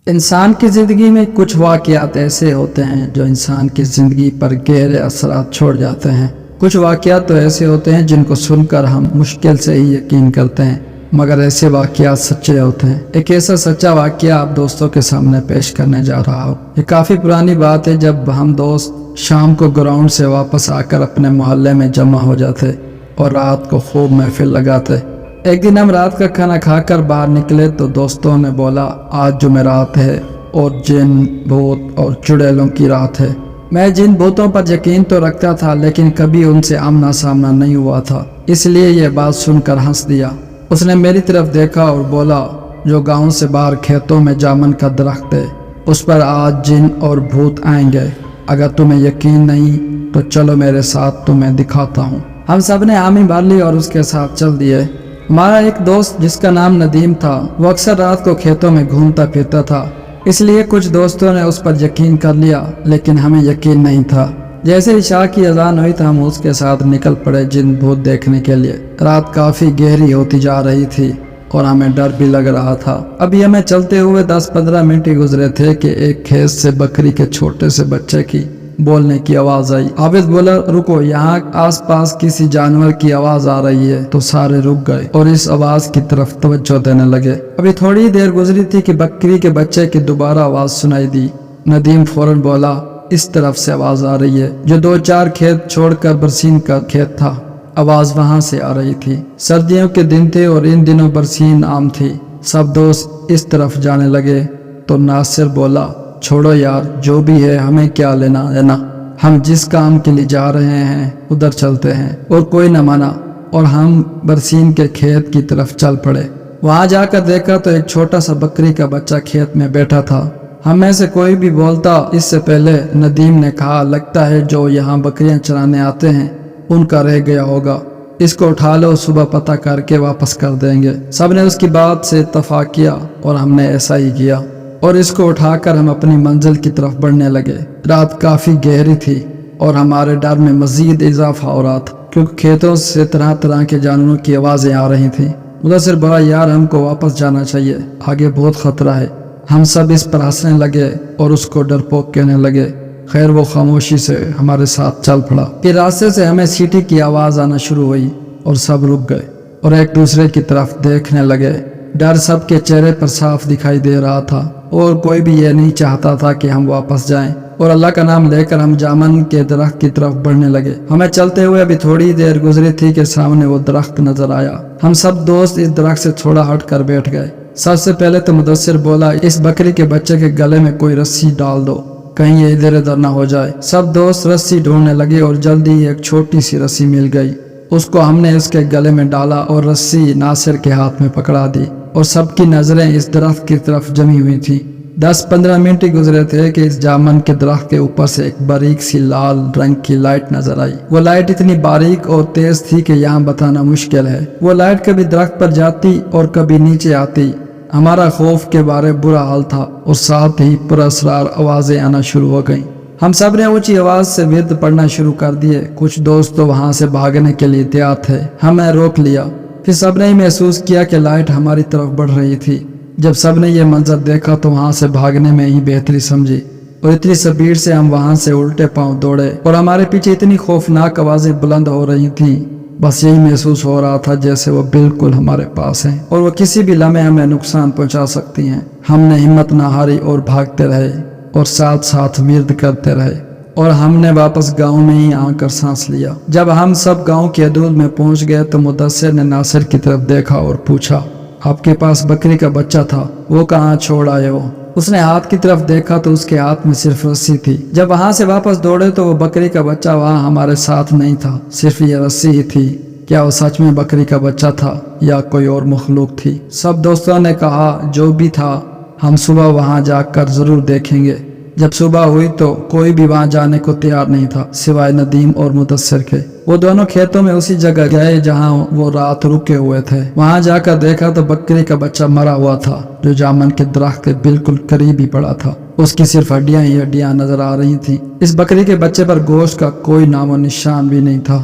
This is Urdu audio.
انسان کی زندگی میں کچھ واقعات ایسے ہوتے ہیں جو انسان کی زندگی پر گہرے اثرات چھوڑ جاتے ہیں۔ کچھ واقعات تو ایسے ہوتے ہیں جن کو سن کر ہم مشکل سے ہی یقین کرتے ہیں، مگر ایسے واقعات سچے ہوتے ہیں۔ ایک ایسا سچا واقعہ آپ دوستوں کے سامنے پیش کرنے جا رہا ہوں۔ یہ کافی پرانی بات ہے، جب ہم دوست شام کو گراؤنڈ سے واپس آ کر اپنے محلے میں جمع ہو جاتے اور رات کو خوب محفل لگاتے۔ ایک دن ہم رات کا کھانا کھا کر باہر نکلے تو دوستوں نے بولا، آج جمعرات ہے اور جن بھوت اور چڑیلوں کی رات ہے۔ میں جن بھوتوں پر یقین تو رکھتا تھا، لیکن کبھی ان سے آمنا سامنا نہیں ہوا تھا، اس لیے یہ بات سن کر ہنس دیا۔ اس نے میری طرف دیکھا اور بولا، جو گاؤں سے باہر کھیتوں میں جامن کا درخت ہے، اس پر آج جن اور بھوت آئیں گے۔ اگر تمہیں یقین نہیں تو چلو میرے ساتھ، تمہیں دکھاتا ہوں۔ ہم سب نے حامی بھر لی اور اس کے ساتھ چل دیے۔ ہمارا ایک دوست جس کا نام ندیم تھا، وہ اکثر رات کو کھیتوں میں گھومتا پھرتا تھا، اس لیے کچھ دوستوں نے اس پر یقین کر لیا، لیکن ہمیں یقین نہیں تھا۔ جیسے عشاء کی اذان ہوئی تو ہم اس کے ساتھ نکل پڑے جن بھوت دیکھنے کے لیے۔ رات کافی گہری ہوتی جا رہی تھی اور ہمیں ڈر بھی لگ رہا تھا۔ ابھی ہمیں چلتے ہوئے 10-15 منٹ ہی گزرے تھے کہ ایک کھیت سے بکری کے چھوٹے سے بچے کی بولنے کی آواز آئی۔ عابد بولا، رکو، یہاں آس پاس کسی جانور کی آواز آ رہی ہے۔ تو سارے رک گئے اور اس آواز کی طرف توجہ دینے لگے۔ ابھی تھوڑی دیر گزری تھی کہ بکری کے بچے کی دوبارہ آواز سنائی دی۔ ندیم فوراً بولا، اس طرف سے آواز آ رہی ہے، جو 2-4 کھیت چھوڑ کر برسین کا کھیت تھا۔ آواز وہاں سے آ رہی تھی۔ سردیوں کے دن تھے اور ان دنوں برسین عام تھی۔ سب دوست اس طرف جانے لگے تو ناصر بولا، چھوڑو یار، جو بھی ہے ہمیں کیا لینا ہے نا، ہم جس کام کے لیے جا رہے ہیں ادھر چلتے ہیں۔ اور کوئی نہ مانا اور ہم برسین کے کھیت کی طرف چل پڑے۔ وہاں جا کر دیکھا تو ایک چھوٹا سا بکری کا بچہ کھیت میں بیٹھا تھا۔ ہم میں سے کوئی بھی بولتا اس سے پہلے ندیم نے کہا، لگتا ہے جو یہاں بکریاں چرانے آتے ہیں ان کا رہ گیا ہوگا، اس کو اٹھا لو، صبح پتہ کر کے واپس کر دیں گے۔ سب نے اس کی بات سے اتفاق کیا اور ہم نے ایسا ہی کیا، اور اس کو اٹھا کر ہم اپنی منزل کی طرف بڑھنے لگے۔ رات کافی گہری تھی اور ہمارے ڈر میں مزید اضافہ ہو رہا تھا، کیونکہ کھیتوں سے طرح طرح کے جانوروں کی آوازیں آ رہی تھیں۔ مدثر بولا، یار ہم کو واپس جانا چاہیے، آگے بہت خطرہ ہے۔ ہم سب اس پر ہنسنے لگے اور اس کو ڈرپوک کہنے لگے۔ خیر وہ خاموشی سے ہمارے ساتھ چل پڑا۔ پھر راستے سے ہمیں سیٹی کی آواز آنا شروع ہوئی اور سب رک گئے اور ایک دوسرے کی طرف دیکھنے لگے۔ ڈر سب کے چہرے پر صاف دکھائی دے رہا تھا اور کوئی بھی یہ نہیں چاہتا تھا کہ ہم واپس جائیں، اور اللہ کا نام لے کر ہم جامن کے درخت کی طرف بڑھنے لگے۔ ہمیں چلتے ہوئے ابھی تھوڑی دیر گزری تھی کہ سامنے وہ درخت نظر آیا۔ ہم سب دوست اس درخت سے تھوڑا ہٹ کر بیٹھ گئے۔ سب سے پہلے تو مدثر بولا، اس بکری کے بچے کے گلے میں کوئی رسی ڈال دو، کہیں یہ ادھر ادھر نہ ہو جائے۔ سب دوست رسی ڈھونڈنے لگے اور جلدی ہی ایک چھوٹی سی رسی مل گئی۔ اس کو ہم نے اس کے گلے میں ڈالا اور رسی ناصر کے ہاتھ میں پکڑا دی، اور سب کی نظریں اس درخت کی طرف جمی ہوئی تھی۔ 10-15 منٹ ہی گزرے تھے کہ اس جامن کے درخت کے اوپر سے ایک باریک سی لال رنگ کی لائٹ نظر آئی۔ وہ لائٹ اتنی باریک اور تیز تھی کہ یہاں بتانا مشکل ہے۔ وہ لائٹ کبھی درخت پر جاتی اور کبھی نیچے آتی۔ ہمارا خوف کے بارے برا حال تھا اور ساتھ ہی پراسرار آوازیں آنا شروع ہو گئیں۔ ہم سب نے اونچی آواز سے ورد پڑھنا شروع کر دیے۔ کچھ دوست تو وہاں سے بھاگنے کے لیے تیار تھے، ہمیں روک لیا۔ پھر سب نے محسوس کیا کہ لائٹ ہماری طرف بڑھ رہی تھی۔ جب سب نے یہ منظر دیکھا تو وہاں سے بھاگنے میں ہی بہتری سمجھی، اور اتنی سپیڈ سے ہم وہاں سے الٹے پاؤں دوڑے، اور ہمارے پیچھے اتنی خوفناک آوازیں بلند ہو رہی تھیں، بس یہی محسوس ہو رہا تھا جیسے وہ بالکل ہمارے پاس ہیں اور وہ کسی بھی لمحے ہمیں نقصان پہنچا سکتی ہیں۔ ہم نے ہمت نہ ہاری اور بھاگتے رہے اور ساتھ ساتھ ورد کرتے رہے، اور ہم نے واپس گاؤں میں ہی آ کر سانس لیا۔ جب ہم سب گاؤں کی حدود میں پہنچ گئے تو مدثر نے ناصر کی طرف دیکھا اور پوچھا، آپ کے پاس بکری کا بچہ تھا، وہ کہاں چھوڑ آئے ہو؟ اس نے ہاتھ کی طرف دیکھا تو اس کے ہاتھ میں صرف رسی تھی۔ جب وہاں سے واپس دوڑے تو وہ بکری کا بچہ وہاں ہمارے ساتھ نہیں تھا، صرف یہ رسی ہی تھی۔ کیا وہ سچ میں بکری کا بچہ تھا یا کوئی اور مخلوق تھی؟ سب دوستوں نے کہا، جو بھی تھا ہم صبح وہاں جا کر ضرور دیکھیں گے۔ جب صبح ہوئی تو کوئی بھی وہاں جانے کو تیار نہیں تھا سوائے ندیم اور مدثر کے۔ وہ دونوں کھیتوں میں اسی جگہ گئے جہاں وہ رات رکے ہوئے تھے۔ وہاں جا کر دیکھا تو بکری کا بچہ مرا ہوا تھا، جو جامن کے درخت کے بالکل قریب ہی پڑا تھا۔ اس کی صرف ہڈیاں ہی ہڈیاں نظر آ رہی تھیں۔ اس بکری کے بچے پر گوشت کا کوئی نام و نشان بھی نہیں تھا۔